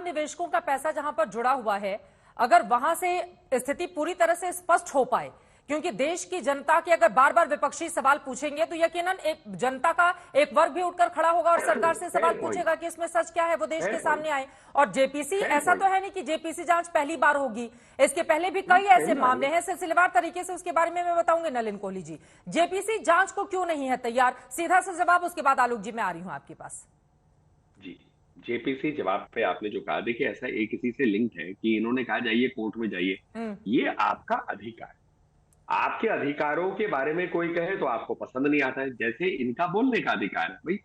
तमाम निवेशकों का पैसा जहां पर जुड़ा हुआ है, अगर वहां से स्थिति पूरी तरह से स्पष्ट हो पाए, क्योंकि देश की जनता के अगर बार बार विपक्षी सवाल पूछेंगे तो यकीनन एक जनता का एक वर्ग भी उठकर खड़ा होगा और सरकार से सवाल पूछेगा कि इसमें सच क्या है, वो देश के सामने आए। और जेपीसी, ऐसा तो है नहीं कि जेपीसी जांच पहली बार होगी, इसके पहले भी कई ऐसे मामले हैं सिलसिलेवार तरीके से, उसके बारे में मैं बताऊंगी। नलिन कोहली जी, जेपीसी जांच को क्यों नहीं है तैयार? सीधा सा जवाब, उसके बाद आलोक जी मैं आ रही हूं आपके पास। जी, जेपीसी जवाब पे आपने जो कहा, देखिए ऐसा एक किसी से लिंक है कि इन्होंने कहा जाइए कोर्ट में जाइए, ये आपका अधिकार है। आपके अधिकारों के बारे में कोई कहे तो आपको पसंद नहीं आता है, जैसे इनका बोलने का अधिकार है भाई।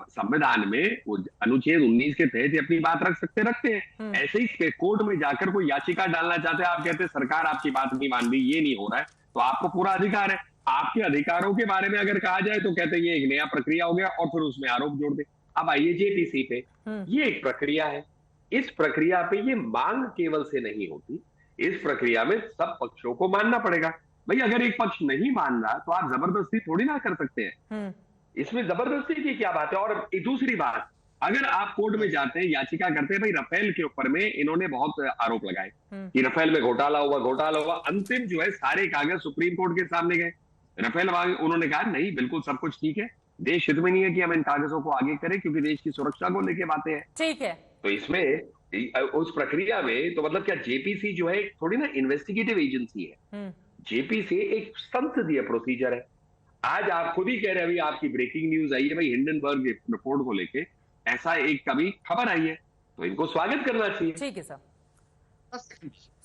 संविधान में वो अनुच्छेद 19 के तहत ही अपनी बात रखते हैं। ऐसे ही कोर्ट में जाकर कोई याचिका डालना चाहते हैं, आप कहते हैं सरकार आपकी बात नहीं मान रही, ये नहीं हो रहा है, तो आपको पूरा अधिकार है। आपके अधिकारों के बारे में अगर कहा जाए तो कहते हैं ये एक नया प्रक्रिया हो गया और फिर उसमें आरोप जोड़ दे। अब आइए जेपीसी पे, ये एक प्रक्रिया है। इस प्रक्रिया पे ये मांग केवल से नहीं होती, इस प्रक्रिया में सब पक्षों को मानना पड़ेगा। भाई अगर एक पक्ष नहीं मान रहा तो आप जबरदस्ती थोड़ी ना कर सकते हैं, इसमें जबरदस्ती की क्या बात है। और दूसरी बात, अगर आप कोर्ट में जाते हैं, याचिका करते हैं, भाई रफेल के ऊपर में इन्होंने बहुत आरोप लगाए कि रफेल में घोटाला हुआ, अंतिम जो है सारे कागज सुप्रीम कोर्ट के सामने गए। रफेल उन्होंने कहा नहीं, बिल्कुल सब कुछ ठीक है, देश हित में नहीं है कि हम इन कागजों को आगे करें क्योंकि देश की सुरक्षा को लेके बातें हैं, ठीक है। तो इसमें उस प्रक्रिया में तो मतलब क्या जेपीसी जो है थोड़ी ना इन्वेस्टिगेटिव एजेंसी है, जेपीसी एक संसदीय प्रोसीजर है। आज आप खुद ही कह रहे हैं, अभी आपकी ब्रेकिंग न्यूज आई है भाई, हिंडनबर्ग रिपोर्ट को लेके ऐसा एक कभी खबर आई है, तो इनको स्वागत करना चाहिए। ठीक है सर,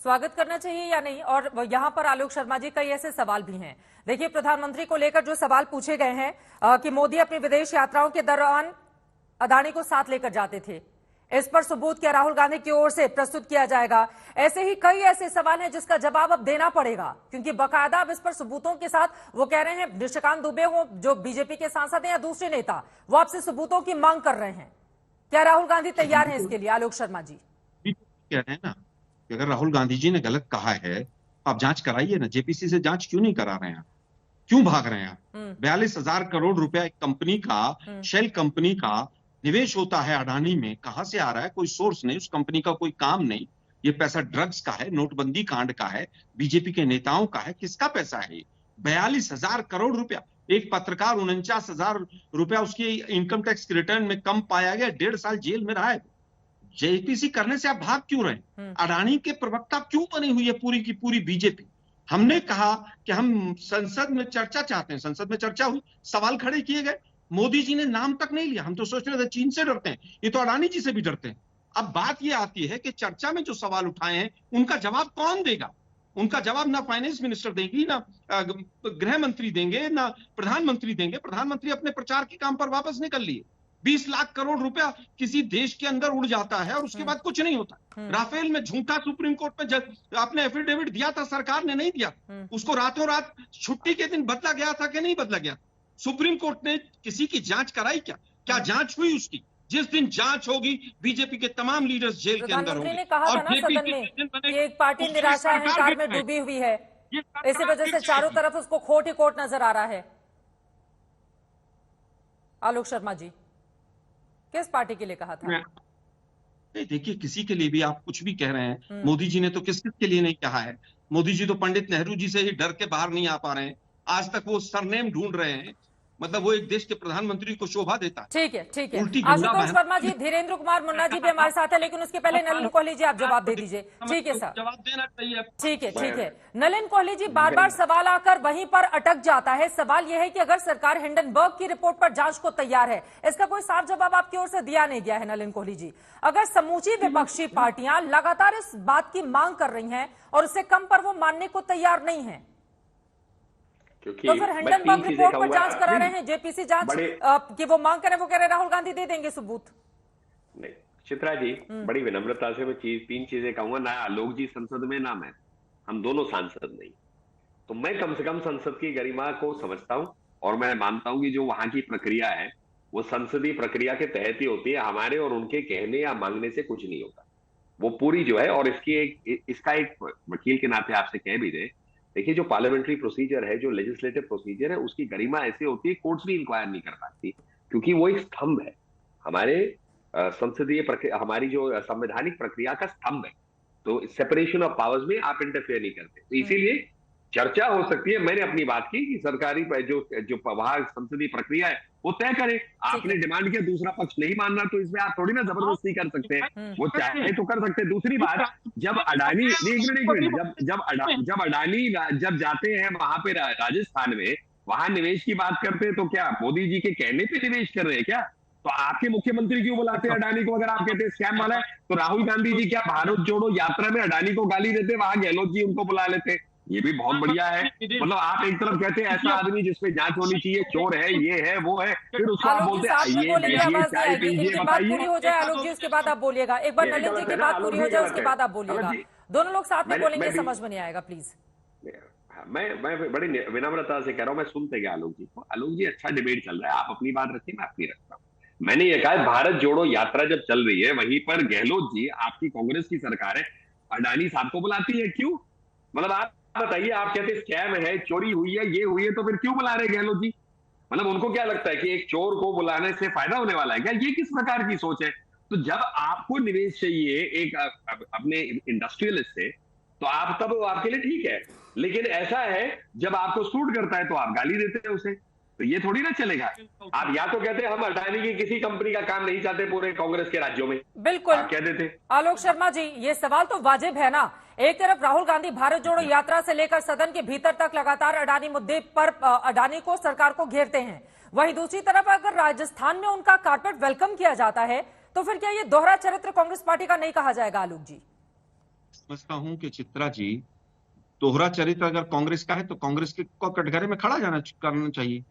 स्वागत करना चाहिए या नहीं? और यहां पर आलोक शर्मा जी, कई ऐसे सवाल भी हैं। देखिए, प्रधानमंत्री को लेकर जो सवाल पूछे गए हैं कि मोदी अपनी विदेश यात्राओं के दौरान अदानी को साथ लेकर जाते थे, इस पर सबूत क्या राहुल गांधी की ओर से प्रस्तुत किया जाएगा? ऐसे ही कई ऐसे सवाल हैं जिसका जवाब अब देना पड़ेगा, क्योंकि बकायदा अब इस पर सबूतों के साथ वो कह रहे हैं, निशिकांत दुबे हो जो बीजेपी के सांसद हैं या दूसरे नेता, वो आपसे सबूतों की मांग कर रहे हैं। क्या राहुल गांधी तैयार हैं इसके लिए? आलोक शर्मा जी कह रहे हैं ना कि अगर राहुल गांधी जी ने गलत कहा है आप जांच कराइए ना, जेपीसी से जांच क्यों नहीं करा रहे हैं? क्यों भाग रहे हैं? 42,000 करोड़ रुपया एक कंपनी का, शेल कंपनी का निवेश होता है अडानी में, कहां से आ रहा है? कोई सोर्स नहीं, उस कंपनी का कोई काम नहीं। ये पैसा ड्रग्स का है, नोटबंदी कांड का है, बीजेपी के नेताओं का है। किसका पैसा है ये? 42,000 करोड़ रुपया। एक पत्रकार 49,000 रुपया उसकी इनकम टैक्स के रिटर्न में कम पाया गया, 1.5 साल जेल में रहा है। जेपीसी करने से आप भाग क्यों रहे? अडानी के प्रवक्ता क्यों बनी हुई है पूरी की पूरी बीजेपी? हमने कहा कि हम संसद में चर्चा चाहते हैं, संसद में चर्चा हुई, सवाल खड़े किए गए, मोदी जी ने नाम तक नहीं लिया। हम तो सोच रहे थे चीन से डरते हैं, ये तो अडानी जी से भी डरते हैं। अब बात ये आती है कि चर्चा में जो सवाल उठाए हैं उनका जवाब कौन देगा? उनका जवाब ना फाइनेंस मिनिस्टर देगी, ना गृह मंत्री देंगे, ना प्रधानमंत्री देंगे। प्रधानमंत्री अपने प्रचार के काम पर वापस निकल लिए। 20 लाख करोड़ रुपया किसी देश के अंदर उड़ जाता है और उसके बाद कुछ नहीं होता। राफेल में झूठा सुप्रीम कोर्ट में जब आपने एफिडेविट दिया था, सरकार ने नहीं दिया, उसको रातों रात छुट्टी के दिन बदला गया था कि नहीं बदला गया? सुप्रीम कोर्ट ने किसी की जांच कराई क्या? क्या जांच हुई उसकी? जिस दिन जांच होगी बीजेपी के तमाम लीडर्स जेल के अंदर होंगे। ने कहा था ना सदन में कि एक पार्टी निराशा अहंकार में डूबी हुई है, इसी वजह से चारों तरफ उसको खोट ही खोट नजर आ रहा है। आलोक शर्मा जी, किस पार्टी के लिए कहा था? नहीं, देखिए, किसी के लिए भी आप कुछ भी कह रहे हैं। मोदी जी ने तो किस के लिए नहीं कहा है। मोदी जी तो पंडित नेहरू जी से ही डर के बाहर नहीं आ पा रहे हैं। आज तक वो सरनेम ढूंढ रहे हैं, मतलब वो एक देश के प्रधानमंत्री को शोभा देता है। ठीक है, ठीक है। आशुतोष वर्मा जी, धीरेन्द्र कुमार मुन्ना जी भी हमारे साथ है, लेकिन उसके पहले नलिन कोहली जी आप जवाब दे दीजिए। ठीक है सर, जवाब देना चाहिए। ठीक है, ठीक है। नलिन कोहली जी, बार बार सवाल आकर वहीं पर अटक जाता है। सवाल यह है कि अगर सरकार हिंडनबर्ग की रिपोर्ट पर जांच को तैयार है, इसका कोई साफ जवाब आपकी ओर से दिया नहीं गया है। नलिन कोहली जी, अगर समूची विपक्षी पार्टियां लगातार इस बात की मांग कर रही हैं और उससे कम पर वो मानने को तैयार नहीं है, तो फिर हिंडनबर्ग रिपोर्ट पर जांच करा रहे हैं, जेपीसी जांच की वो मांग करें, वो कह रहे राहुल गांधी दे देंगे सबूत। नहीं चित्रा जी, बड़ी विनम्रता से मैं तीन चीजें कहूंगा ना। आलोक जी संसद में, ना मैं, हम दोनों सांसद नहीं, तो मैं कम से कम संसद की गरिमा को समझता हूं और मैं मानता हूं कि जो वहां की प्रक्रिया है वो संसदीय प्रक्रिया के तहत ही होती है। हमारे और उनके कहने या मांगने से कुछ नहीं होता, वो पूरी जो है। और इसका एक वकील के नाते आपसे कह भी दे, देखिए जो पार्लियामेंट्री प्रोसीजर है, जो लेजिस्लेटिव प्रोसीजर है, उसकी गरिमा ऐसी होती है कोर्ट्स भी इंक्वायर नहीं कर पाती, क्योंकि वो एक स्तंभ है। हमारे संसदीय प्रक्रिया, हमारी जो संवैधानिक प्रक्रिया का स्तंभ है, तो सेपरेशन ऑफ पावर्स में आप इंटरफेयर नहीं करते। तो इसीलिए चर्चा हो सकती है। मैंने अपनी बात की कि सरकारी जो वहां संसदीय प्रक्रिया है वो तय करे। आपने डिमांड किया, दूसरा पक्ष नहीं मान रहा, तो इसमें आप थोड़ी ना जबरदस्ती कर सकते हैं। वो चाहे तो कर सकते हैं। दूसरी बात, जब अडानी जब अडानी जब जाते हैं वहां पे राजस्थान में, वहां निवेश की बात करते हैं, तो क्या मोदी जी के कहने पे निवेश कर रहे हैं क्या? तो आपके मुख्यमंत्री क्यों बुलाते हैं अडानी को? अगर आप कहते हैं स्कैम वाला है, तो राहुल गांधी जी क्या भारत जोड़ो यात्रा में अडानी को गाली देते, वहां गहलोत जी उनको बुला लेते? ये भी बहुत बढ़िया है। मतलब आप एक तरफ कहते हैं ऐसा आदमी जिसपे जांच होनी चाहिए, चोर है, ये है, वो है, फिर उसको आप बोलते हैं आइए चाय पीजिए, बात पूरी हो जाए आलोक जी, उसके बाद आप बोलिएगा। एक बार नलिन जी की बात पूरी हो जाए, उसके बाद आप बोलिएगा। दोनों लोग साथ में बोलेंगे, समझ में नहीं आएगा, प्लीज। मैं बड़ी विनम्रता से कह रहा हूं, मैं सुनते गया आलोक जी को। आलोक जी, अच्छा डिबेट चल रहा है, आप अपनी बात रखिए, मैं अपनी रखता हूँ। मैंने ये कहा भारत जोड़ो यात्रा जब चल रही है, वहीं पर गहलोत जी, आपकी कांग्रेस की सरकार है, अडानी साहब को बुलाती है, क्यों? मतलब आप बताइए, आप कहते स्कैम है, चोरी हुई है, ये हुई है, तो फिर क्यों बुला रहे गहलोत जी? मतलब उनको क्या लगता है कि एक चोर को बुलाने से फायदा होने वाला है क्या? ये किस प्रकार की सोच है? तो जब आपको निवेश चाहिए एक अपने इंडस्ट्रियलिस्ट से, तो आप तब आपके लिए ठीक है। लेकिन ऐसा है जब आपको सूट करता है तो आप गाली देते हैं उसे, तो ये थोड़ी ना चलेगा। आप या तो कहते हैं हम अडानी की किसी कंपनी का काम नहीं चाहते पूरे कांग्रेस के राज्यों में, बिल्कुल आप कह देते। आलोक शर्मा जी, ये सवाल तो वाजिब है ना। एक तरफ राहुल गांधी भारत जोड़ो यात्रा से लेकर सदन के भीतर तक लगातार अडानी मुद्दे पर अडानी को, सरकार को घेरते हैं। वहीं दूसरी तरफ अगर राजस्थान में उनका कारपेट वेलकम किया जाता है, तो फिर क्या ये दोहरा चरित्र कांग्रेस पार्टी का नहीं कहा जाएगा? आलोक जी, समझता हूं कि चित्रा जी, दोहरा चरित्र अगर कांग्रेस का है तो कांग्रेस के कटघरे में खड़ा करना चाहिए।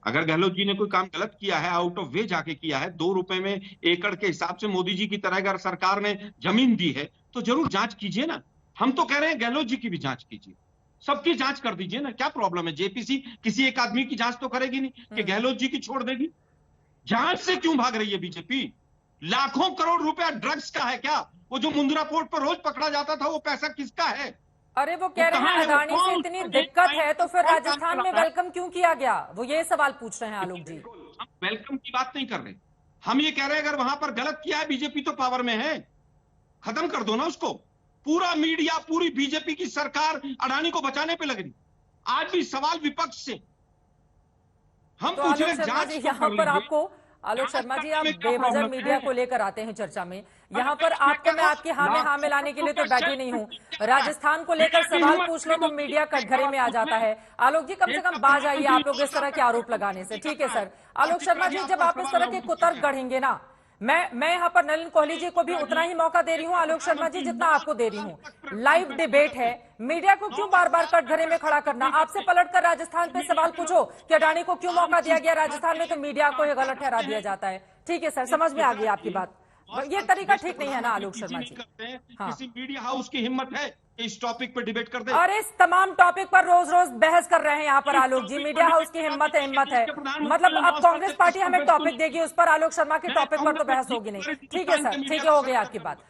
अगर गहलोत जी ने कोई काम गलत किया है, आउट ऑफ वे जाके किया है, 2 रुपए में एकड़ के हिसाब से मोदी जी की तरह अगर सरकार ने जमीन दी है, तो जरूर जांच कीजिए ना। हम तो कह रहे हैं गहलोत जी की भी जांच कीजिए, सबकी जांच कर दीजिए ना, क्या प्रॉब्लम है? जेपीसी किसी एक आदमी की जांच तो करेगी नहीं कि गहलोत जी की छोड़ देगी? जांच से क्यों भाग रही है बीजेपी? लाखों करोड़ रुपया ड्रग्स का है क्या? वो जो मुंद्रा पोर्ट पर रोज पकड़ा जाता था, वो पैसा किसका है? अरे वो कह रहे हैं अडानी से इतनी दिक्कत है, तो फिर राजस्थान में वेलकम क्यों किया गया? वो ये सवाल पूछ रहे हैं आलोक जी। हम वेलकम की बात नहीं कर रहे, हम ये कह रहे हैं अगर वहां पर गलत किया है, बीजेपी तो पावर में है, खत्म कर दो ना उसको। पूरा मीडिया, पूरी बीजेपी की सरकार अडानी को बचाने पे लग रही। आज भी सवाल विपक्ष से हम पूछ रहे हैं, जांच यहाँ पर आपको आलोक शर्मा जी, आप बेवजह मीडिया को लेकर आते हैं चर्चा में। यहाँ पर आपको मैं आपकी हाँ में हाँ मिलाने के लिए तो बैठी नहीं हूँ। राजस्थान को लेकर सवाल पूछ लो तो मीडिया कटघरे में आ जाता है। आलोक जी, कम से कम बाज आइए आप लोग इस तरह के आरोप लगाने से। ठीक है सर। आलोक शर्मा जी, जब आप इस तरह के कुतर्क गढ़ेंगे ना, मैं यहाँ पर नलिन कोहली जी को भी उतना ही मौका दे रही हूँ आलोक शर्मा जी जितना आपको दे रही हूँ। लाइव डिबेट है, मीडिया को क्यों बार बार कटघरे में खड़ा करना? आपसे पलटकर राजस्थान पे सवाल पूछो कि अडानी को क्यों मौका दिया गया राजस्थान में, तो मीडिया को ये गलत ठहरा दिया जाता है। ठीक है सर, समझ में आ गई आपकी बात। ये तरीका ठीक नहीं है ना आलोक शर्मा जी? हाँ। किसी मीडिया हाउस की हिम्मत है इस टॉपिक पर डिबेट कर दे? और इस तमाम टॉपिक पर रोज रोज बहस कर रहे हैं यहाँ पर आलोक जी। मीडिया हाउस की हिम्मत है। मतलब अब कांग्रेस पार्टी हमें टॉपिक देगी, उस पर आलोक शर्मा के टॉपिक पर तो बहस होगी नहीं। ठीक है सर, ठीक है, हो गई आपकी बात।